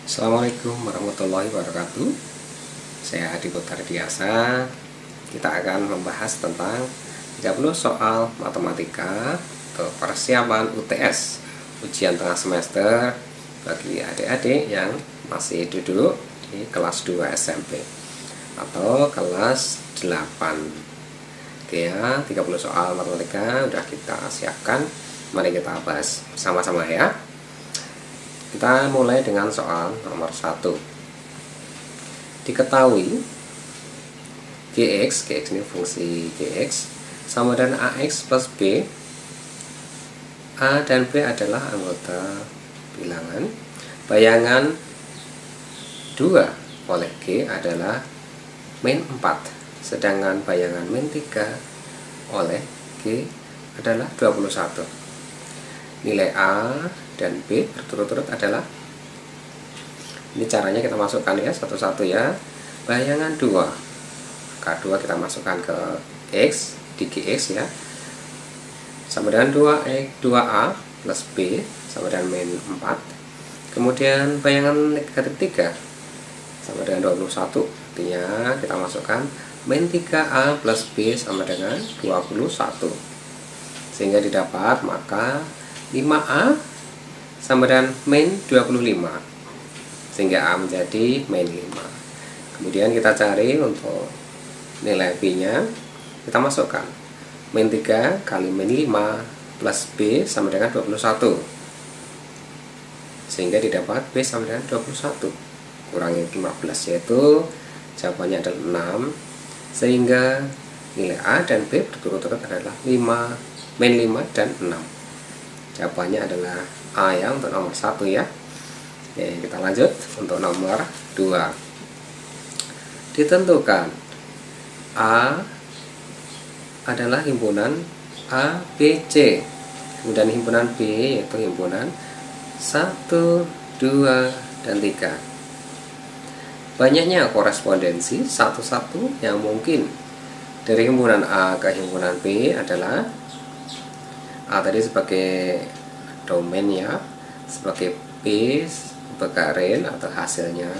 Assalamualaikum warahmatullahi wabarakatuh. Saya Adi Putardiasa. Kita akan membahas tentang 30 soal matematika atau persiapan UTS, ujian tengah semester, bagi adik-adik yang masih duduk di kelas 2 SMP atau kelas 8. Oke ya, 30 soal matematika udah kita siapkan. Mari kita bahas sama-sama ya. Kita mulai dengan soal nomor 1. Diketahui Gx ini fungsi Gx sama dengan Ax plus B. A dan B adalah anggota bilangan. Bayangan 2 oleh G adalah min 4, sedangkan bayangan min 3 oleh G adalah 21. Nilai A dan B berturut-turut adalah, ini caranya kita masukkan ya satu-satu ya. Bayangan 2 K2 kita masukkan ke X di Gx ya, sama dengan 2A plus B sama dengan min 4. Kemudian bayangan negatif 3 sama dengan 21, artinya kita masukkan min 3A plus B sama dengan 21, sehingga didapat maka 5A sama dengan min 25, sehingga A menjadi min 5. Kemudian kita cari untuk nilai B nya, kita masukkan min 3 kali min 5 plus B sama dengan 21, sehingga didapat B sama dengan 21 kurangi 15, yaitu jawabannya adalah 6, sehingga nilai A dan B berturut-turut adalah 5, min 5 dan 6. Jawabannya adalah A ya untuk nomor 1 ya. Oke, kita lanjut untuk nomor 2. Ditentukan A adalah himpunan A, B, C. Kemudian himpunan B yaitu himpunan 1, 2, dan 3. Banyaknya korespondensi satu-satu yang mungkin dari himpunan A ke himpunan B adalah A tadi sebagai domain ya, sebagai B sebagai range atau hasilnya,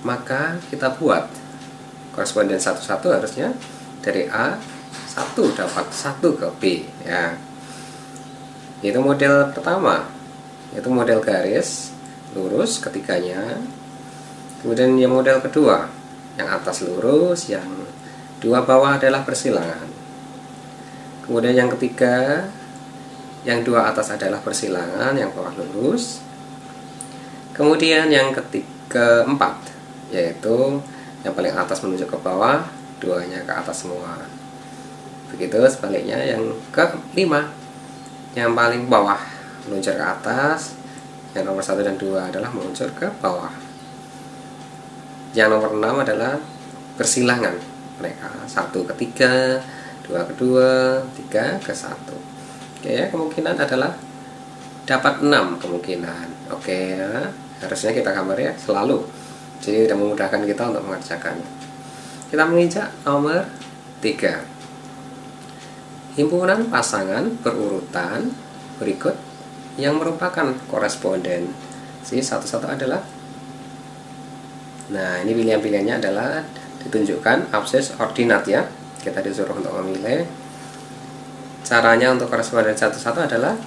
maka kita buat koresponden satu-satu harusnya dari A 1 dapat 1 ke B ya. Itu model pertama, yaitu model garis lurus ketiganya. Kemudian yang model kedua, yang atas lurus, yang dua bawah adalah persilangan. Kemudian yang ketiga, yang dua atas adalah persilangan, yang bawah lurus. Kemudian yang keempat, yaitu yang paling atas menuju ke bawah, duanya ke atas semua. Begitu sebaliknya yang kelima, yang paling bawah meluncur ke atas, yang nomor 1 dan 2 adalah meluncur ke bawah. Yang nomor 6 adalah persilangan mereka, 1 ke 3, 2 ke 2, 3 ke 1. Oke ya, kemungkinan adalah dapat 6 kemungkinan. Oke ya, harusnya kita gambar ya selalu, jadi tidak memudahkan kita untuk mengerjakan. Kita menginjak nomor 3. Himpunan pasangan berurutan berikut yang merupakan korespondensi satu-satu adalah, nah ini pilihan-pilihannya adalah ditunjukkan absis ordinat ya. Kita disuruh untuk memilih. Caranya untuk koresponden satu-satu adalah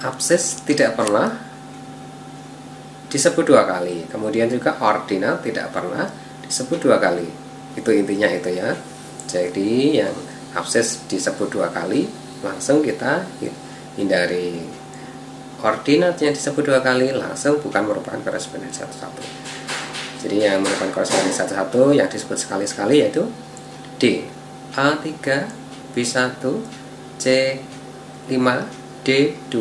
absis tidak pernah disebut 2 kali, kemudian juga ordinat tidak pernah disebut 2 kali. Itu intinya itu ya. Jadi yang absis disebut 2 kali langsung kita hindari. Ordinat yang disebut 2 kali langsung bukan merupakan koresponden satu-satu. Jadi yang merupakan koresponden satu-satu yang disebut sekali-sekali yaitu D, A3, B1, C5, D2,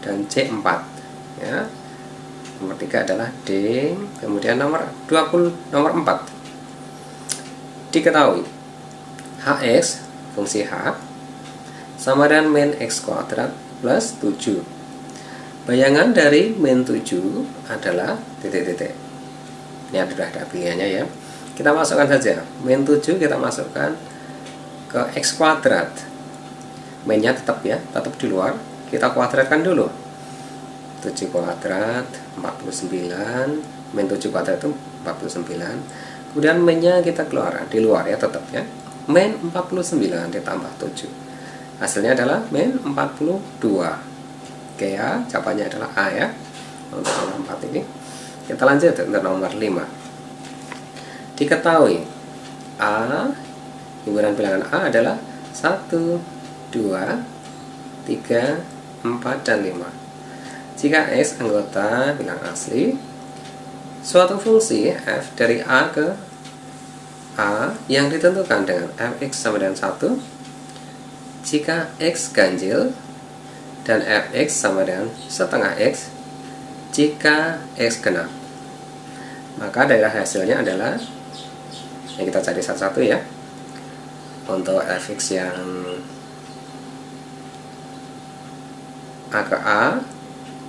dan C4 ya. Nomor 3 adalah D. Kemudian nomor 4, diketahui Hx fungsi H sama dengan min X kuadrat plus 7. Bayangan dari min 7 adalah titik-titik. Ini sudah ada pilihannya ya. Kita masukkan saja min 7, kita masukkan ke X kuadrat. Minnya tetap ya, tetap di luar. Kita kuadratkan dulu. 7 kuadrat 49, min 7 kuadrat itu 49. Kemudian min-nya kita keluar di luar ya, tetap ya. Min 49 ditambah 7. Hasilnya adalah min 42. Oke ya, jawabannya adalah A ya. Untuk nomor 4 ini. Kita lanjut untuk nomor 5. Diketahui A, himpunan bilangan A adalah 1, 2, 3, 4, dan 5. Jika X anggota bilang asli, suatu fungsi f dari A ke A yang ditentukan dengan fx sama dengan 1 jika x ganjil dan fx sama dengan setengah x jika x genap, maka daerah hasilnya adalah yang kita cari satu-satu ya. Untuk fx yang A ke A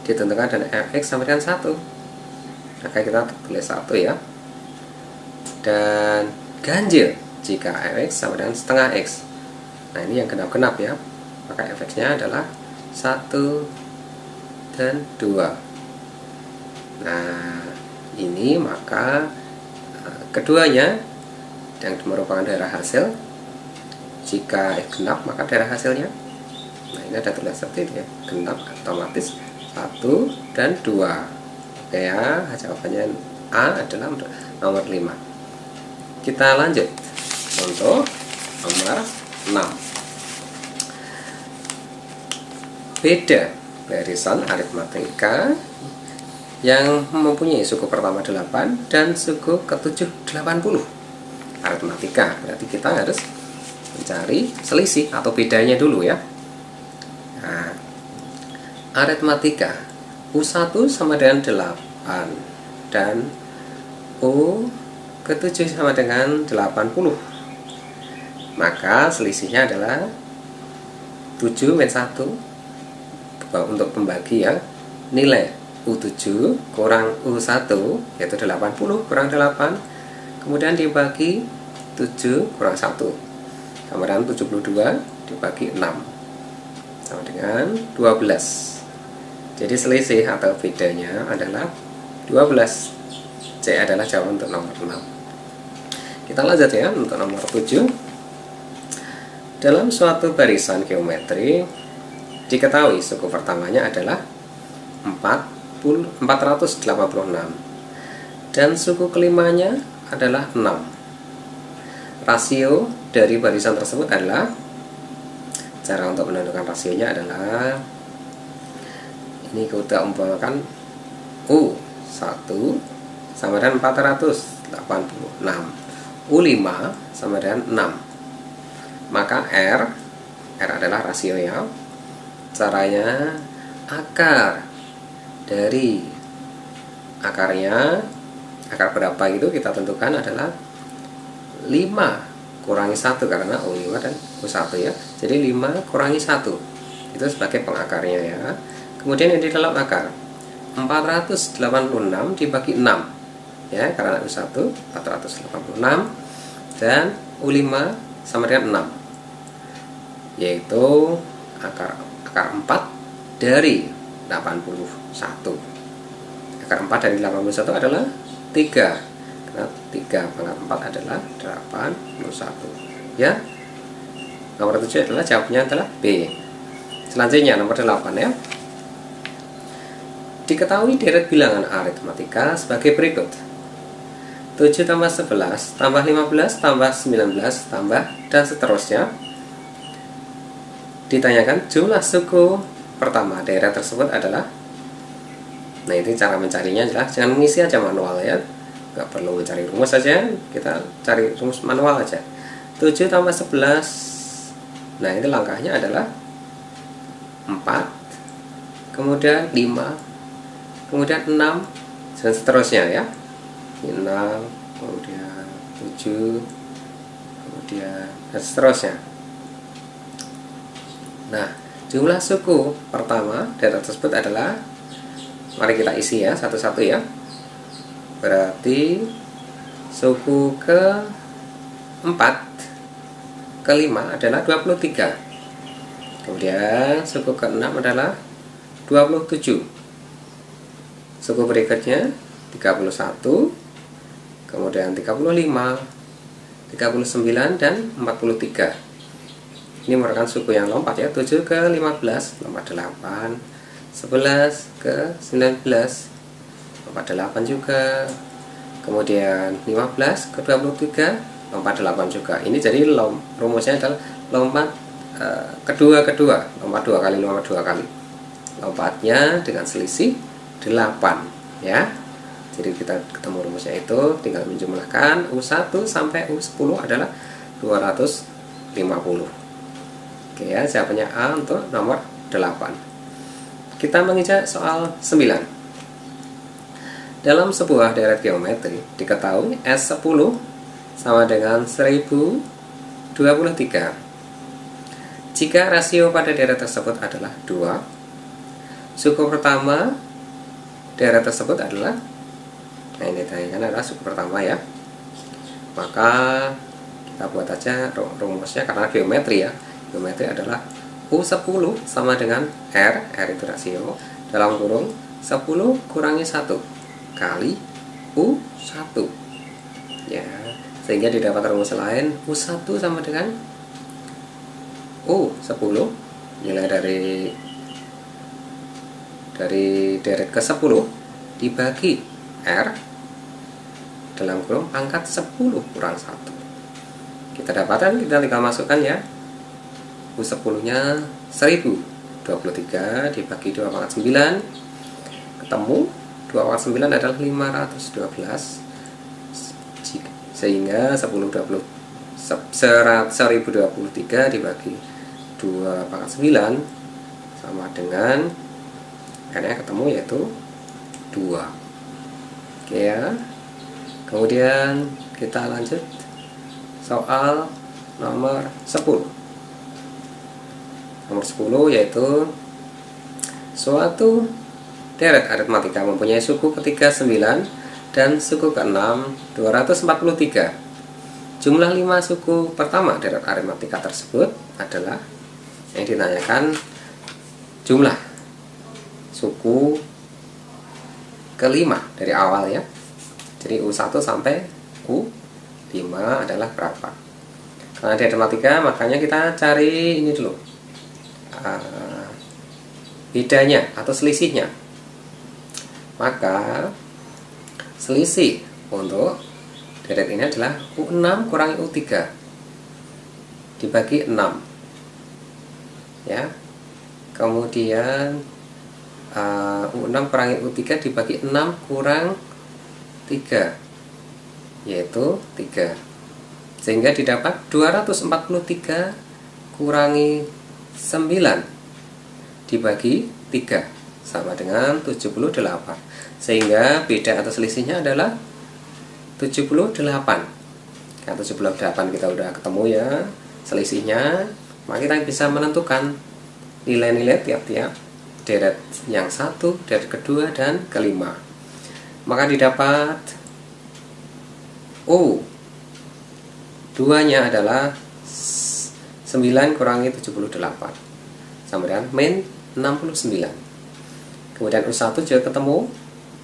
ditentukan dengan fx sama dengan 1, maka kita tulis 1 ya. Dan ganjil jika fx sama dengan setengah x. Nah ini yang genap-genap ya, maka fx nya adalah 1 dan 2. Nah ini maka keduanya yang merupakan daerah hasil. Jika x genap maka daerah hasilnya, nah ini ada tulis seperti itu ya, genap otomatis 1 dan 2. Oke ya, jawabannya A adalah nomor 5. Kita lanjut untuk nomor 6. Beda barisan aritmatika yang mempunyai suku pertama 8 dan suku ke-7 80. Aritmatika berarti kita harus mencari selisih atau bedanya dulu ya. Nah, aritmatika U1 sama dengan 8 dan U ke-7 sama dengan 80. Maka selisihnya adalah 7 min 1 untuk pembagi ya. Nilai U7 kurang U1 yaitu 80 kurang 8, kemudian dibagi 7 kurang 1 sama dengan 72 dibagi 6 sama dengan 12. Jadi selisih atau bedanya adalah 12. C adalah jawaban untuk nomor 6. Kita lanjut ya untuk nomor 7. Dalam suatu barisan geometri diketahui suku pertamanya adalah 486 dan suku kelimanya adalah 6. Rasio dari barisan tersebut adalah, cara untuk menentukan rasionya adalah ini kita umpamakan U1 sama dengan 486, U5 sama dengan 6. Maka R adalah rasio ya. Caranya akar dari akarnya, akar berapa itu kita tentukan adalah 5 kurangi 1 karena U5 dan U1 ya. Jadi 5 kurangi 1 itu sebagai pengakarnya ya. Kemudian yang di dalam akar 486 dibagi 6 ya, karena U1 486 dan U5 sama dengan 6, yaitu akar 4 dari 81. Akar 4 dari 81 adalah 3. Karena 3 pangkat 4 adalah 81 ya. Nomor 7 adalah jawabannya adalah B. Selanjutnya nomor 8 ya. Diketahui deret bilangan aritmatika sebagai berikut: 7 tambah 11 tambah 15 tambah 19 tambah dan seterusnya. Ditanyakan jumlah suku pertama daerah tersebut adalah. Nah ini cara mencarinya adalah jangan mengisi aja manual ya, nggak perlu mencari rumus saja, kita cari rumus manual aja. 7 tambah 11, nah ini langkahnya adalah 4, kemudian 5, kemudian 6 dan seterusnya ya. 6, kemudian 7, kemudian dan seterusnya. Nah jumlah suku pertama daerah tersebut adalah, mari kita isi ya satu-satu ya. Berarti suku ke-4 ke-5 adalah 23. Kemudian suku ke-6 adalah 27. suku berikutnya 31, kemudian 35, 39 dan 43. Ini merupakan suku yang lompat ya. 7 ke 15 lompat 8, 11 ke 19 lompat 8 juga, kemudian 15 ke 23 lompat 8 juga. Ini jadi rumusnya adalah lompat kedua, lompat 2 kali, lompat 2 kali. Lompatnya dengan selisih 8 ya. Jadi kita ketemu rumusnya itu, tinggal menjumlahkan U1 sampai U10 adalah 250. Oke ya, jawabannya A untuk nomor 8. Kita menginjak soal 9. Dalam sebuah deret geometri diketahui S10 sama dengan 1023. Jika rasio pada deret tersebut adalah 2, suku pertama deret tersebut adalah, nah ini ditanyakan adalah suku pertama ya, maka kita buat aja rumusnya karena geometri ya. Geometri adalah U10 sama dengan R itu rasio, dalam kurung 10 kurangi 1 kali U1 ya, sehingga didapat rumus lain U1 sama dengan U10, nilai dari deret ke 10 dibagi R dalam kurung pangkat 10 kurang 1. Kita dapatkan, kita tinggal masukkan ya. U10 nya 1023 dibagi 2 pangkat 9, ketemu 2 pangkat 9 adalah 512, sehingga 1023 dibagi 2 pangkat 9 sama dengan karena ketemu yaitu 2. Oke ya. Kemudian kita lanjut soal nomor 10. Nomor 10 yaitu suatu deret aritmatika mempunyai suku ketiga 9 dan suku ke-6 243. Jumlah 5 suku pertama deret aritmatika tersebut adalah, yang ditanyakan jumlah suku kelima dari awal ya. Jadi U1 sampai U5 adalah berapa? Karena di aritmatika makanya kita cari ini dulu, bedanya atau selisihnya. Maka selisih untuk deret ini adalah U6 kurangi U3 dibagi 6 ya. Kemudian U6 kurangi U3 dibagi 6 kurang 3 yaitu 3, sehingga didapat 243 kurangi 9 dibagi 3 sama dengan 78, sehingga beda atau selisihnya adalah 78. Nah, 78 kita udah ketemu ya selisihnya, maka kita bisa menentukan nilai-nilai tiap-tiap deret yang satu, deret kedua, dan kelima. Maka didapat U2 nya adalah 9 kurangi 78 sama dengan min 69. Kemudian U1 juga ketemu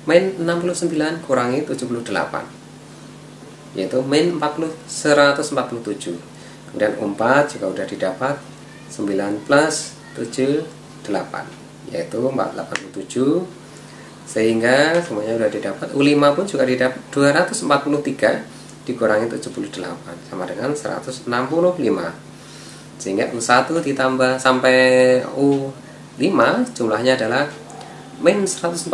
min 69 kurangi 78 yaitu min 147. Kemudian U4 juga udah didapat 9 plus 7 8 yaitu 487, sehingga semuanya sudah didapat. U5 pun juga didapat 243 dikurangi 78 sama dengan 165, sehingga U1 ditambah sampai U5 jumlahnya adalah min 144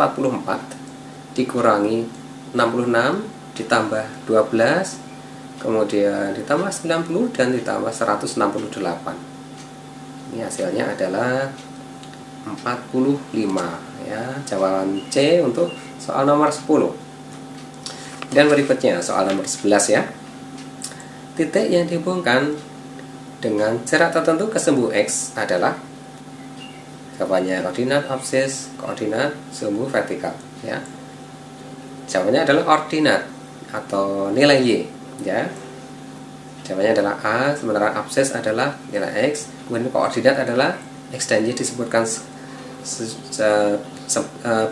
dikurangi 66 ditambah 12 kemudian ditambah 90 dan ditambah 168. Ini hasilnya adalah 45 ya. Jawaban C untuk soal nomor 10. Dan berikutnya soal nomor 11 ya. Titik yang dihubungkan dengan jarak tertentu ke sumbu X adalah, jawabannya koordinat absis, koordinat sumbu vertikal ya. Jawabannya adalah ordinat atau nilai Y ya. Jawabannya adalah A, sementara absis adalah nilai X, kemudian koordinat adalah X dan Y disebutkan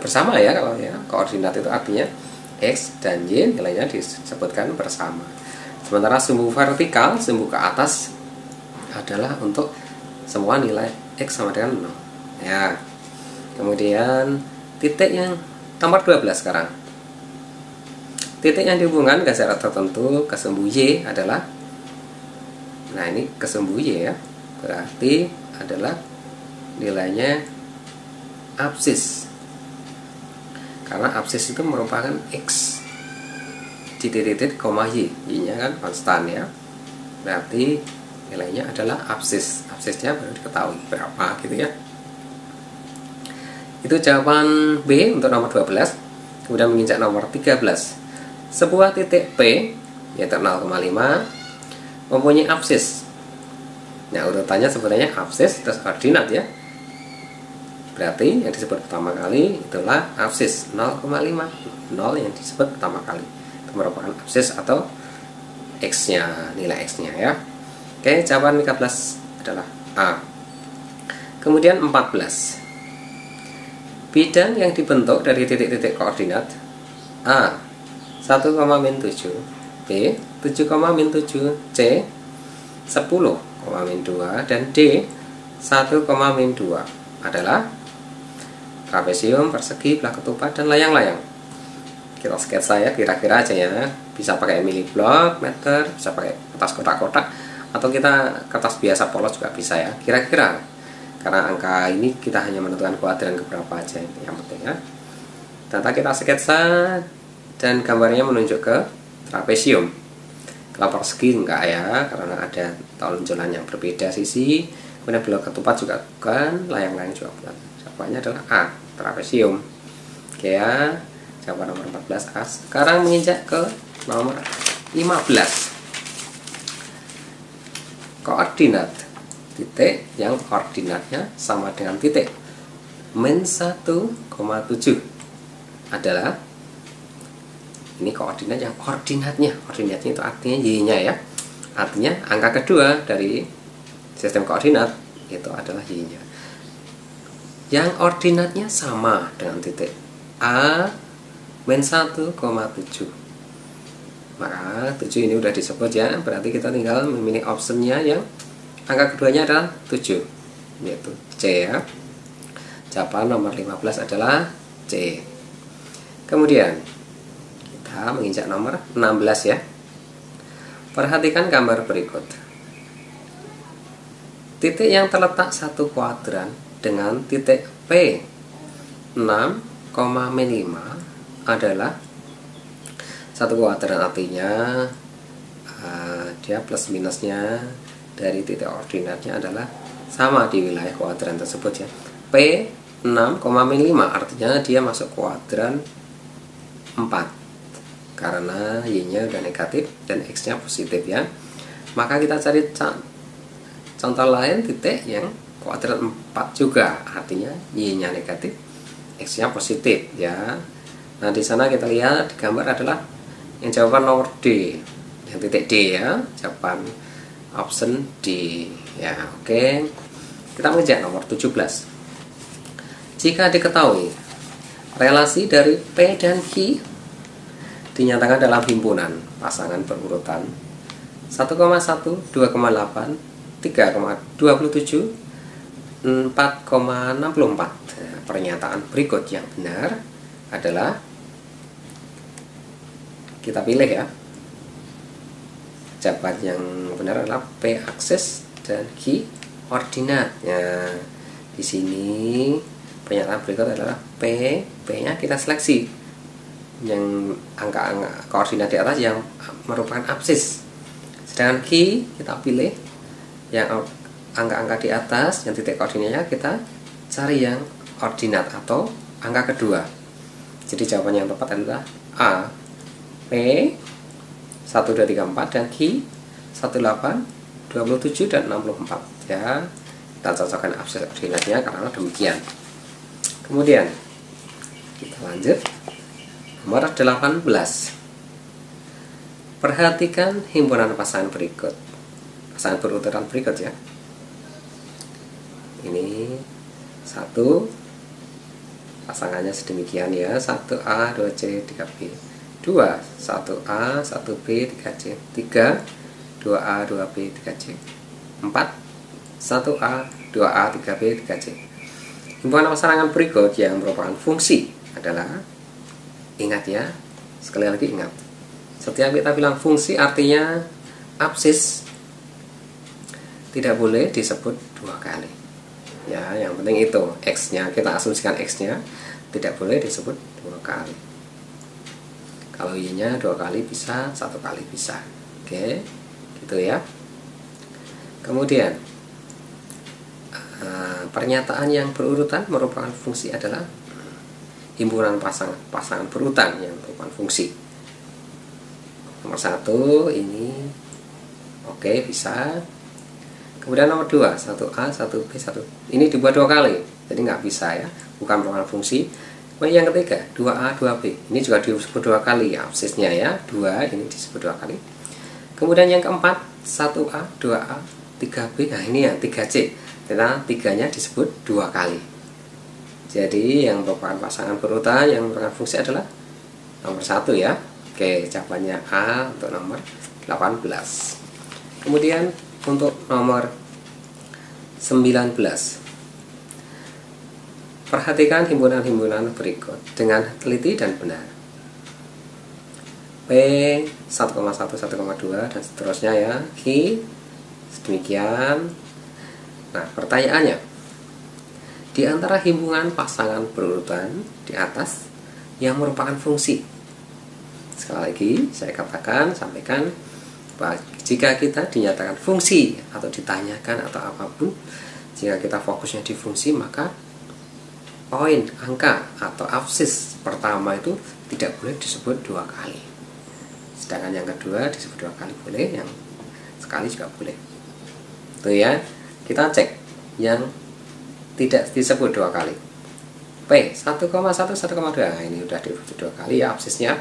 bersama ya. Kalau ya koordinat itu artinya X dan Y nilainya disebutkan bersama. Sementara sumbu vertikal, sumbu ke atas adalah untuk semua nilai X sama dengan 0 ya. Kemudian titik yang nomor 12 sekarang. Titik yang dihubungkan ke jarak tertentu ke sumbu Y adalah, nah ini ke sumbu Y ya, berarti adalah nilainya absis, karena absis itu merupakan X di titik koma Y, Y-nya kan konstan ya, berarti nilainya adalah absis. Absisnya baru diketahui berapa gitu ya. Itu jawaban B untuk nomor 12. Kemudian menginjak nomor 13. Sebuah titik P yaitu 0,5 mempunyai absis. Nah, urutannya sebenarnya absis terus koordinat ya. Berarti yang disebut pertama kali itulah absis 0,5. 0 yang disebut pertama kali itu merupakan absis atau X-nya, nilai X-nya ya. Oke, jawaban 13 adalah A. Kemudian 14. Bidang yang dibentuk dari titik-titik koordinat A 1,-7, B 7,-7, C 10,-2, dan D 1,-2 adalah trapesium, persegi, belah ketupat, dan layang-layang. Kita sketsa ya, kira-kira aja ya. Bisa pakai miliblok, meter, bisa pakai kertas kotak-kotak, atau kita kertas biasa polos juga bisa ya. Kira-kira, karena angka ini kita hanya menentukan kuadran keberapa aja yang penting ya. Data kita sketsa dan gambarnya menunjuk ke trapesium. Kalau persegi enggak ya, karena ada tonjolan yang berbeda sisi. Kemudian belah ketupat juga bukan, layang-layang juga bukan. Jawabannya adalah A, trapesium. Oke ya. Jawaban nomor 14 A. Sekarang menginjak ke nomor 15. Koordinat titik yang koordinatnya sama dengan titik -1,7 adalah, ini koordinat yang koordinatnya itu artinya Y-nya ya. Artinya angka kedua dari sistem koordinat itu adalah Y-nya. Yang ordinatnya sama dengan titik A -1,7. Maka 7 ini udah disebut ya, berarti kita tinggal memilih optionnya yang angka keduanya adalah 7, yaitu C ya. Jawaban nomor 15 adalah C. Kemudian kita menginjak nomor 16 ya. Perhatikan gambar berikut. Titik yang terletak satu kuadran dengan titik P 6,5 adalah satu kuadran, artinya dia plus minusnya dari titik ordinatnya adalah sama di wilayah kuadran tersebut ya. P 6,5 artinya dia masuk kuadran 4 karena Y-nya udah negatif dan X-nya positif ya. Maka kita cari contoh lain titik yang kuadran 4 juga, artinya Y-nya negatif, X-nya positif ya. Nah, di sana kita lihat di gambar adalah yang jawaban nomor D, yang titik D ya, jawaban option D ya. Oke, kita menginjak nomor 17. Jika diketahui relasi dari P dan Q dinyatakan dalam himpunan pasangan berurutan 1,1, 2,8, 3,27, 4,64. Pernyataan berikut yang benar adalah, kita pilih ya. Jawaban yang benar adalah P aksis dan Q ordinat. Ya, di sini pernyataan berikut adalah P-nya kita seleksi yang angka-angka koordinat di atas yang merupakan absis. Sedangkan Q kita pilih yang angka-angka di atas yang titik koordinatnya kita cari yang ordinat atau angka kedua. Jadi jawaban yang tepat adalah A, P 1, 2, 3, 4 dan Q 18, 27 dan 64 ya. Kita cocokkan absis ordinatnya karena demikian. Kemudian kita lanjut nomor 18. Perhatikan himpunan pasangan berikut, pasangan berurutan berikut ya. Ini 1, pasangannya sedemikian ya, 1A 2C 3B, 2 1A 1B 3C, 3 2A 2B 3C, 4 1A 2A 3B 3C. Himpunan pasangan berikut yang merupakan fungsi adalah, ingat ya, sekali lagi ingat, setiap kita bilang fungsi artinya absis tidak boleh disebut dua kali ya. Yang penting itu X nya, kita asumsikan X nya tidak boleh disebut dua kali. Kalau Y nya dua kali bisa, satu kali bisa. Oke, gitu ya. Kemudian pernyataan yang berurutan merupakan fungsi adalah himpunan pasangan berurutan yang merupakan fungsi. Nomor 1 ini oke, bisa. Kemudian nomor 2 1A 1B 1, ini dibuat dua kali, jadi nggak bisa ya, bukan merupakan fungsi. Kemudian yang ketiga 2A 2B, ini juga disebut dua kali ya, absisnya ya, 2 ini disebut dua kali. Kemudian yang keempat 1A 2A 3B, nah ini yang 3C, karena 3 nya disebut dua kali. Jadi yang merupakan pasangan berurutan yang merupakan fungsi adalah nomor 1 ya. Oke, jawabannya A untuk nomor 18. Kemudian untuk nomor 19, perhatikan himpunan-himpunan berikut dengan teliti dan benar. P 1,1 1,2 dan seterusnya ya. Q sedemikian. Nah, pertanyaannya, di antara himpunan pasangan berurutan di atas yang merupakan fungsi, sekali lagi saya katakan, sampaikan, jika kita dinyatakan fungsi atau ditanyakan atau apapun, jika kita fokusnya di fungsi, maka poin, angka atau absis pertama itu tidak boleh disebut dua kali. Sedangkan yang kedua disebut dua kali boleh, yang sekali juga boleh. Itu ya. Kita cek yang tidak disebut dua kali. P 1,1 1,2, nah, ini sudah disebut dua kali ya absisnya.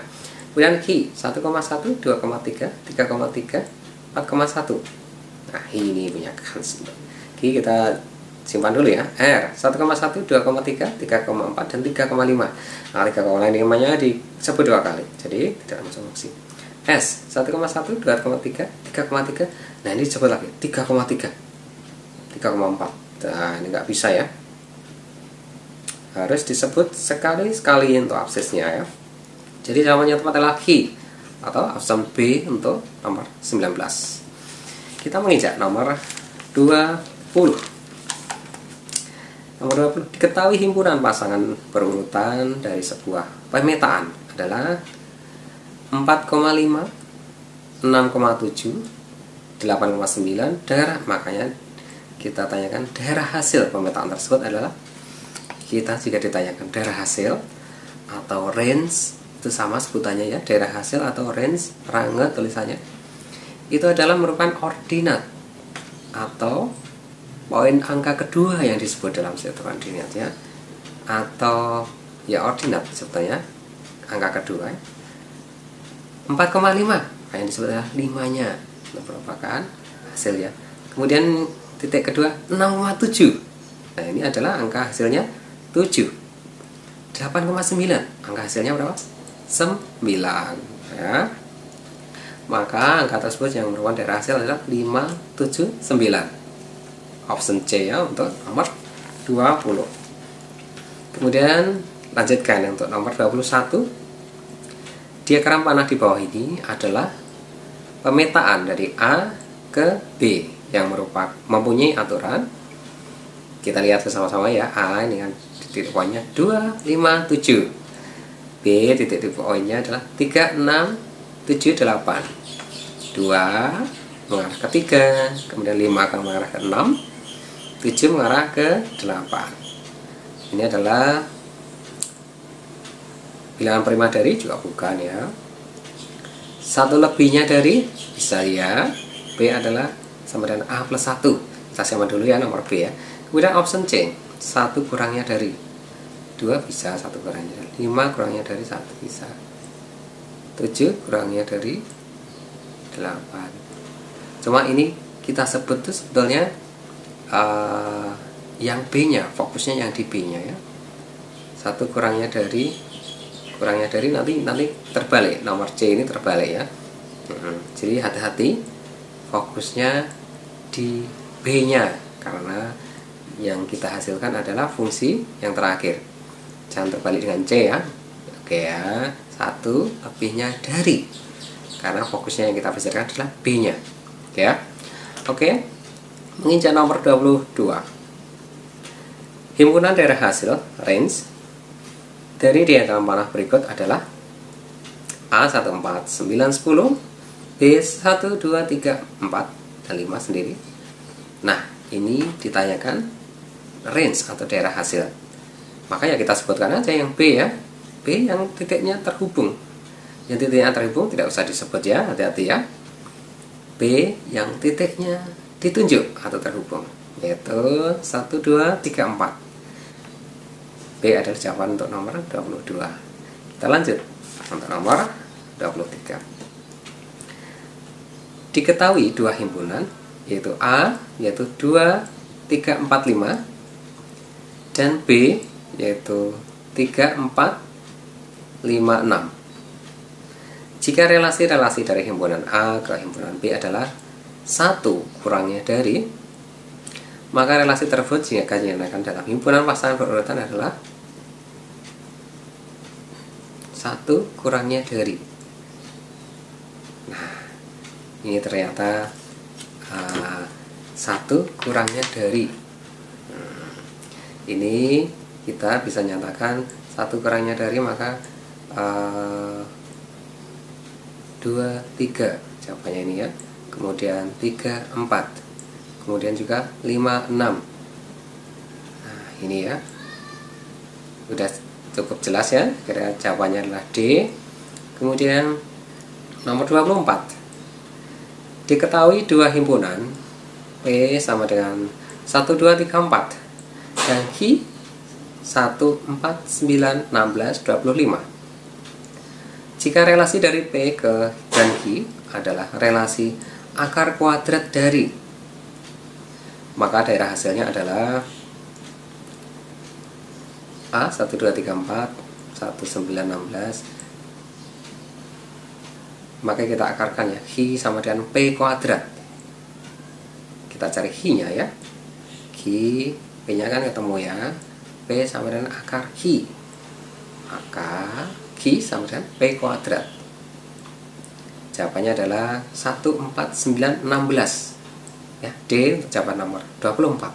Kemudian Q 1,1 2,3 3,3 4,1. Nah, ini punya kans. Q kita simpan dulu ya. R 1,1 2,3 3,4 dan 3,5. Nah, 3,5 disebut dua kali, jadi tidak masuk fungsi. S 1,1 2,3 3,3, nah ini disebut lagi 3,3 3,4. Nah, ini nggak bisa ya, harus disebut sekali-sekali untuk absisnya ya. Jadi jawabannya tepat adalah Q atau option B untuk nomor 19. Kita menginjak nomor 20. Nomor 20, diketahui himpunan pasangan berurutan dari sebuah pemetaan adalah 4,5 6,7 8,9 daerah. Makanya kita tanyakan daerah hasil pemetaan tersebut adalah, kita jika ditanyakan daerah hasil atau range, itu sama sebutannya ya, daerah hasil atau range, range tulisannya, itu adalah merupakan ordinat atau poin angka kedua yang disebut dalam satu ordinat ya, atau ya ordinat sebetulnya angka kedua ya. 4,5 yang disebut adalah 5-nya, itu merupakan hasil ya. Kemudian titik kedua 6,7, nah ini adalah angka hasilnya 7. 8,9 angka hasilnya berapa? 9 ya. Maka angka tersebut yang merupakan daerah hasil adalah 5, 7, 9. Option C ya untuk nomor 20. Kemudian lanjutkan untuk nomor 21. Diagram panah di bawah ini adalah pemetaan dari A ke B yang mempunyai aturan. Kita lihat bersama-sama ya. A ini kan titik poinnya 2, 5, 7. B titik poinnya adalah 3, 6, 7, 8. 2 mengarah ke 3, kemudian 5 akan mengarah ke 6, 7 mengarah ke 8. Ini adalah bilangan prima dari, juga bukan ya. Satu lebihnya dari bisa ya. B adalah sama dengan A plus 1. Kita sama dulu ya nomor B ya. Kemudian option C, 1 kurangnya dari 2 bisa, 1 kurangnya dari 5 kurangnya dari 1 bisa, 7 kurangnya dari 8. Cuma ini kita sebut tuh sebetulnya yang B nya, fokusnya yang di B nya ya. 1 kurangnya dari nanti terbalik, nomor C ini terbalik ya. Jadi hati-hati fokusnya di B nya, karena yang kita hasilkan adalah fungsi yang terakhir. Jangan terbalik dengan C ya. Oke ya, 1 lebihnya dari, karena fokusnya yang kita hasilkan adalah B nya. Oke ya. Oke, menginjak nomor 22. Himpunan daerah hasil range dari diagram panah berikut adalah A 1, 4, 9, 10, B 1, 2, 3, 4, dan 5 sendiri. Nah, ini ditanyakan range atau daerah hasil. Maka ya kita sebutkan aja yang B ya. B yang titiknya terhubung. Yang titiknya terhubung tidak usah disebut ya, hati-hati ya. B yang titiknya ditunjuk atau terhubung, yaitu 1, 2, 3, 4. B adalah jawaban untuk nomor 22. Kita lanjut untuk nomor 23. Diketahui 2 himpunan, yaitu A yaitu 2, 3, 4, 5, dan B yaitu 3, 4, 5, 6. Jika relasi-relasi dari himpunan A ke himpunan B adalah 1 kurangnya dari, maka relasi tersebut jika digunakan dalam himpunan pasangan berurutan adalah 1 kurangnya dari. Nah, ini ternyata 1 kurangnya dari. Ini kita bisa nyatakan 1 kurangnya dari, maka 2, 3 jawabannya ini ya. Kemudian 3, 4. Kemudian juga 5, 6. Nah, ini ya. Udah cukup jelas ya. Kira jawabannya adalah D. Kemudian nomor 24. Diketahui 2 himpunan P sama dengan 1, 2, 3, 4 dan Q 1, 4, 9, 16, 25. Jika relasi dari P ke dan Q adalah relasi akar kuadrat dari, maka daerah hasilnya adalah A 1, 2, 3, 4, 1, 9, 16. Maka kita akarkan ya, Q sama dengan P kuadrat. Kita cari Q nya ya. Q, P nya kan ketemu ya. P sama dengan akar Q. Akar Q sama dengan P kuadrat. Jawabannya adalah 1, 4, 9, 16 ya, D untuk jawaban nomor 24.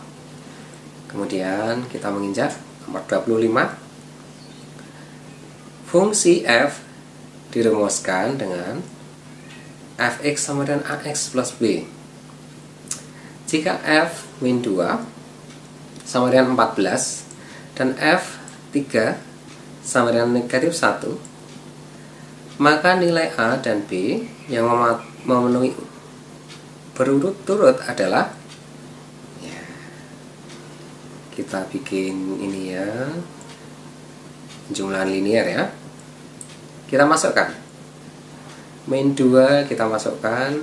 Kemudian kita menginjak nomor 25. Fungsi F dirumuskan dengan Fx sama dengan Ax plus B. Jika F min 2 sama dengan 14 dan F3 sama dengan negatif 1, maka nilai A dan B yang memenuhi berurut-urut adalah ya, kita bikin ini ya, jumlah linear ya. Kita masukkan min 2, kita masukkan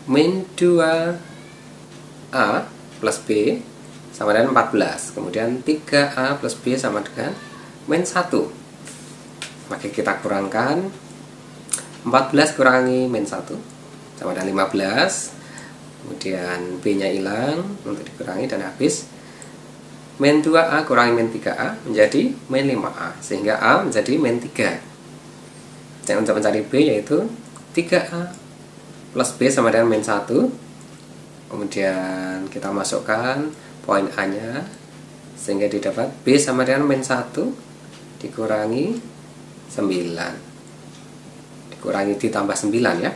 min 2A plus B sama dengan 14. Kemudian 3A plus B sama dengan min 1. Maka kita kurangkan 14 kurangi min 1 sama dengan 15. Kemudian B nya hilang untuk dikurangi dan habis. Min 2A kurangi min 3A menjadi min 5A, sehingga A menjadi min 3. Dan untuk mencari B yaitu 3A plus B sama dengan min 1. Kemudian kita masukkan poin A nya, sehingga didapat B sama dengan min 1 dikurangi 9, dikurangi ditambah 9 ya,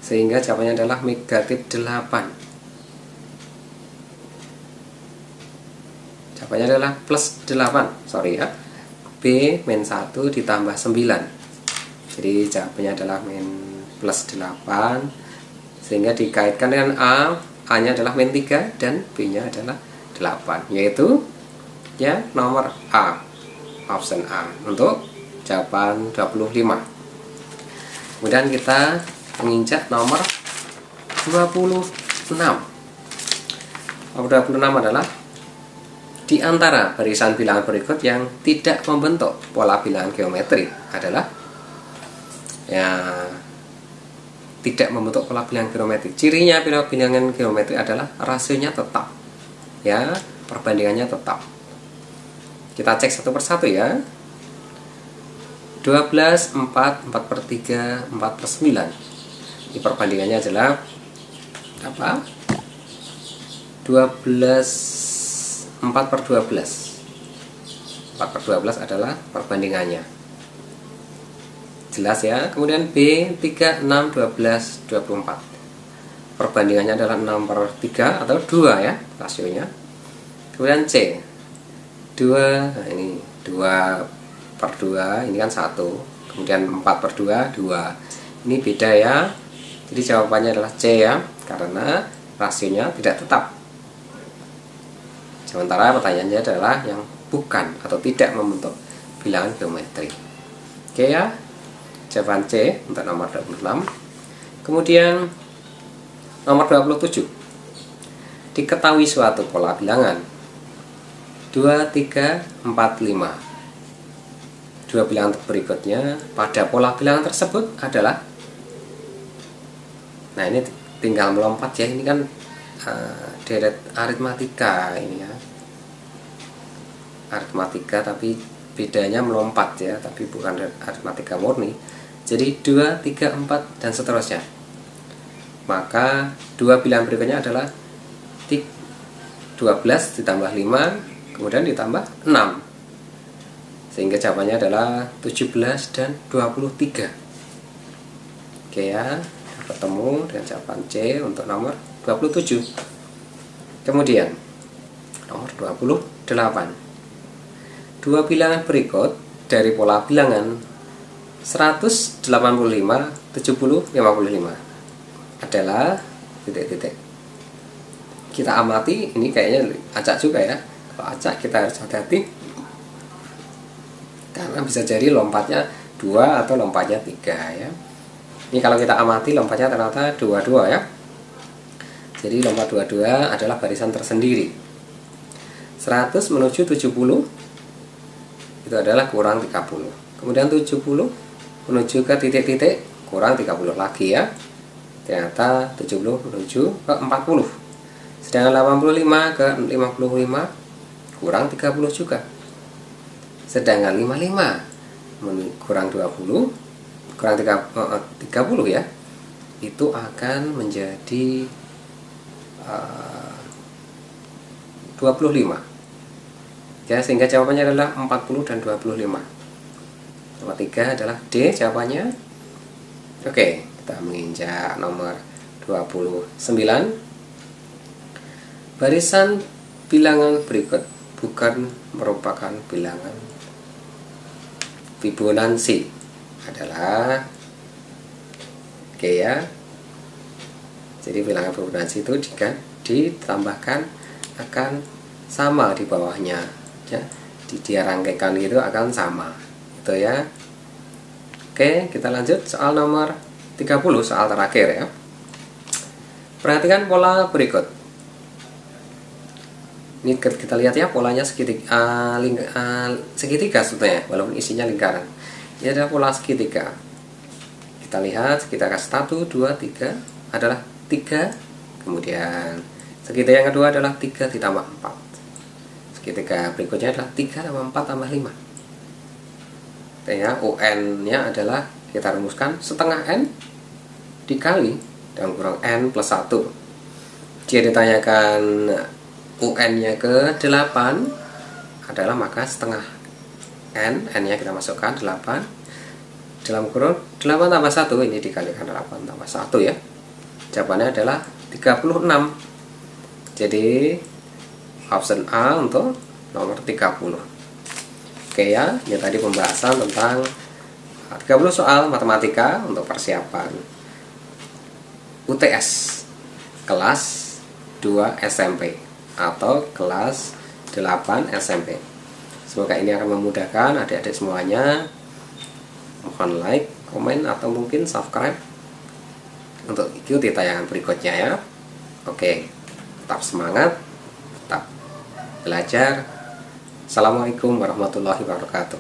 sehingga jawabannya adalah negatif 8. Jawabannya adalah plus 8, sorry ya, B min 1 ditambah 9. Jadi jawabannya adalah min plus 8, sehingga dikaitkan dengan A nya adalah min 3 dan B nya adalah 8, yaitu ya nomor A, option A untuk jawaban 25. Kemudian kita menginjak nomor 26. Nomor 26 adalah Di antara barisan bilangan berikut yang tidak membentuk pola bilangan geometri adalah tidak membentuk pola bilangan geometri. Cirinya bilangan geometri adalah rasionya tetap, perbandingannya tetap. Kita cek satu persatu ya. 12, 4, 4/3, 4/9. Ini perbandingannya adalah apa? 4/12. 4/12 adalah perbandingannya. Jelas ya. Kemudian B 3, 6, 12, 24. Perbandingannya adalah 6/3 atau 2 ya rasionya. Kemudian C 2, nah ini 2/2, ini kan 1. Kemudian 4/2, 2. Ini beda ya. Jadi jawabannya adalah C ya, karena rasionya tidak tetap. Sementara pertanyaannya adalah yang bukan atau tidak membentuk bilangan geometri. Oke ya, jawaban C untuk nomor 26. Kemudian nomor 27. Diketahui suatu pola bilangan 2, 3, 4, 5. Dua bilangan berikutnya pada pola bilangan tersebut adalah, nah ini tinggal melompat ya, ini kan deret aritmatika ini ya, aritmatika tapi bedanya melompat ya, tapi bukan aritmatika murni. Jadi 2, 3, 4 dan seterusnya. Maka dua bilangan berikutnya adalah 12 ditambah 5 kemudian ditambah 6, sehingga jawabannya adalah 17 dan 23. Oke ya, bertemu dengan jawaban C untuk nomor 27. Kemudian nomor 28. Dua bilangan berikut dari pola bilangan 185, 70, 55 adalah titik-titik. Kita amati, ini kayaknya acak juga ya. Kalau acak kita harus hati-hati, karena bisa jadi lompatnya 2 atau lompatnya 3 ya. Ini kalau kita amati lompatnya ternyata 22 ya. Jadi lompat 22 adalah barisan tersendiri. 100 menuju 70 itu adalah kurang 30. Kemudian 70 menuju ke titik-titik kurang 30 lagi ya. Ternyata 70 menuju ke 40. Sedangkan 85 ke 55 kurang 30 juga. Sedangkan 55 kurang 20 kurang 30 ya, itu akan menjadi 25 ya, sehingga jawabannya adalah 40 dan 25. Nomor 3 adalah D jawabannya. Oke, kita menginjak nomor 29. Barisan bilangan berikut bukan merupakan bilangan Fibonacci adalah, oke ya. Jadi bilangan Fibonacci itu jika ditambahkan akan sama di bawahnya ya, dia rangkaikan itu akan sama itu ya. Oke, kita lanjut soal nomor 30, soal terakhir ya. Perhatikan pola berikut. Ini kita lihat ya, polanya segitiga, segitiga sebetulnya, walaupun isinya lingkaran. Ini adalah pola segitiga. Kita lihat segitiga 1, 2, 3 adalah 3. Kemudian segitiga yang kedua adalah 3 ditambah 4. Segitiga berikutnya adalah 3 tambah 4 tambah 5. Ya, UN-nya adalah, kita rumuskan, setengah N dikali dalam kurung N plus 1. Jika ditanyakan UN-nya ke 8 adalah, maka setengah N-nya kita masukkan 8 dalam kurung 8 tambah 1, ini dikalikan 8 tambah 1 ya. Jawabannya adalah 36. Jadi option A untuk nomor 30. Oke ya, ini tadi pembahasan tentang 30 soal matematika untuk persiapan UTS kelas 2 SMP atau kelas 8 SMP. Semoga ini akan memudahkan adik-adik semuanya. Mohon like, komen, atau mungkin subscribe untuk ikuti tayangan berikutnya ya. Oke, tetap semangat, tetap belajar, Assalamualaikum warahmatullahi wabarakatuh.